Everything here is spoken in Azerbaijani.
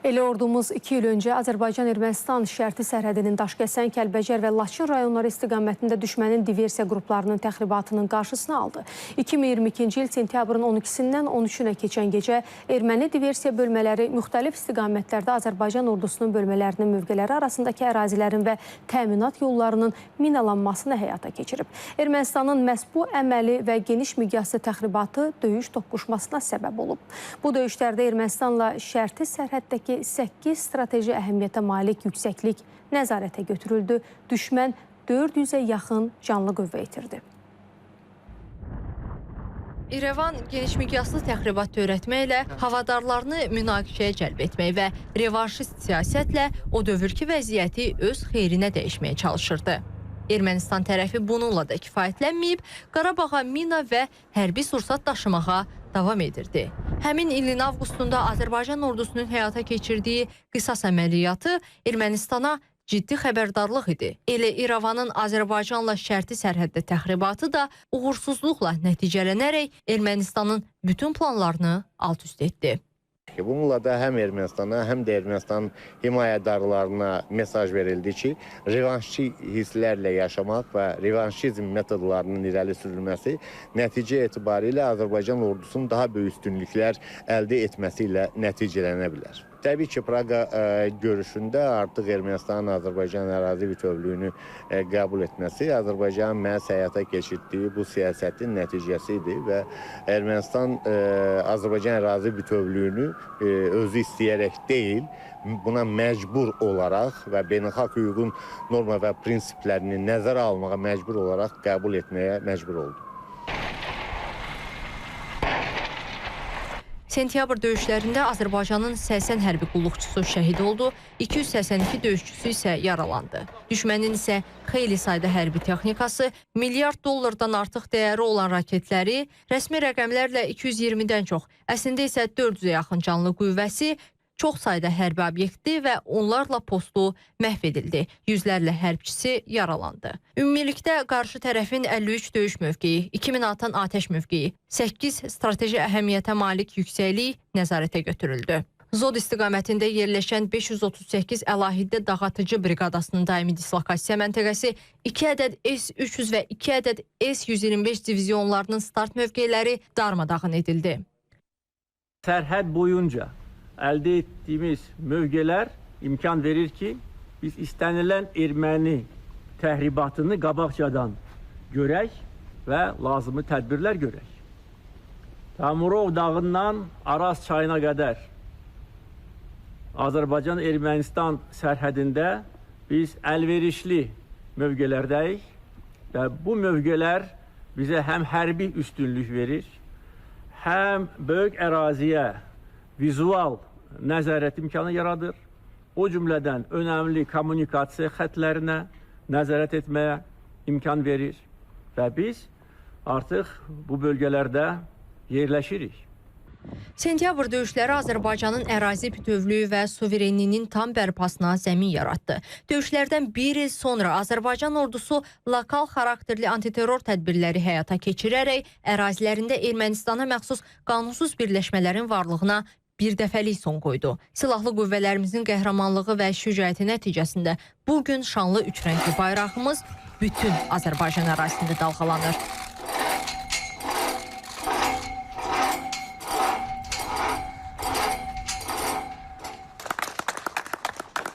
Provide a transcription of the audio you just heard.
Elə ordumuz 2 il öncə Azərbaycan-Ermənistan şərti sərhədinin Daşkəsən, Kəlbəcər və Laçın rayonları istiqamətində düşmənin diversiya qruplarının təxribatının qarşısını aldı. 2022-ci il sentyabrın 12-dən 13-ünə keçən gecə erməni diversiya bölmələri müxtəlif istiqamətlərdə Azərbaycan ordusunun bölmələrinin mövqeləri arasındakı ərazilərin və təminat yollarının minalanmasını həyata keçirib. Ermənistanın məhz bu əməli və geniş miqyaslı təxribatı döyüş toqquşmasına səbəb olub. Bu döyüşlərdə Ermənistanla şərti sərhəddəki 8 strateji əhəmiyyətə malik yüksəklik nəzarətə götürüldü. Düşmən 400-ə yaxın canlı qüvvə itirdi. İrəvan geniş miqyaslı təxribat törətməklə havadarlarını münaqişəyə cəlb etmək və revanşist siyasətlə o dövrki vəziyyəti öz xeyrinə dəyişməyə çalışırdı. Ermənistan tərəfi bununla da kifayətlənməyib, Qarabağa mina və hərbi sursat daşımağa davam edirdi. Həmin ilin avqustunda Azərbaycan ordusunun həyata keçirdiyi qisas əməliyyatı Ermənistana ciddi xəbərdarlıq idi. Elə İrəvanın Azərbaycanla şərti sərhəddə təxribatı da uğursuzluqla nəticələnərək Ermənistanın bütün planlarını alt-üst etdi. Bununla da həm Ermənistana, həm də Ermənistan himayədarlarına mesaj verildi ki, revanşçı hisslərlə yaşamaq və revanşizm metodlarının irəli sürülməsi nəticə etibarilə Azərbaycan ordusunun daha böyük üstünlüklər əldə etməsi ilə nəticələnə bilər. Təbii ki, Praqa görüşündə artıq Ermənistanın Azərbaycan ərazi bütövlüyünü qəbul etməsi Azərbaycanın məhz həyata keçirdiyi bu siyasətin nəticəsi idi və Ermənistan Azərbaycan ərazi bütövlüyünü özü istəyərək deyil, buna məcbur olaraq və beynəlxalq hüququn norma və prinsiplərini nəzərə almağa məcbur olaraq qəbul etməyə məcbur oldu. Sentyabr döyüşlərində Azərbaycanın 80 hərbi qulluqçusu şəhid oldu, 282 döyüşçüsü isə yaralandı. Düşmənin isə xeyli sayda hərbi texnikası, milyard dollardan artıq dəyəri olan raketləri, rəsmi rəqəmlərlə 220-dən çox, əslində isə 400-ə yaxın canlı qüvvəsi, çox sayda hərbi obyekti və onlarla postu məhv edildi. Yüzlərlə hərbçisi yaralandı. Ümumilikdə qarşı tərəfin 53 döyüş mövqeyi, 2000 atan atəş mövqeyi, 8 strateji əhəmiyyətə malik yüksəklik nəzarətə götürüldü. Zod istiqamətində yerləşən 538 əlahiddə dağıtıcı briqadasının daimi dislokasiya məntəqəsi, 2 ədəd S-300 və 2 ədəd S-125 divizionlarının start mövqeləri darmadağın edildi. Sərhəd boyunca əldə etdiyimiz mövqelər imkan verir ki, biz istənilən erməni təxribatını qabaqcadan görək və lazımi tədbirlər görək. Tamurov dağından Araz çayına qədər Azərbaycan-Ermənistan sərhədində biz əlverişli mövqelərdəyik və bu mövqelər bizə həm hərbi üstünlük verir, həm böyük əraziyə vizual nəzarət imkanı yaradır. O cümlədən önəmli kommunikasiya xətlərinə nəzarət etməyə imkan verir və biz artıq bu bölgələrdə yerləşirik. Sentyabr döyüşləri Azərbaycanın ərazi bütövlüyü və suverenliyinin tam bərpasına zəmin yaratdı. Döyüşlərdən bir il sonra Azərbaycan ordusu lokal xarakterli antiterror tədbirləri həyata keçirərək ərazilərində Ermənistana məxsus qanunsuz birləşmələrin varlığına bir dəfəlik son qoydu. Silahlı qüvvələrimizin qəhrəmanlığı və şücaəti nəticəsində bugün şanlı üç rəngli bayrağımız bütün Azərbaycan ərazisində dalğalanır.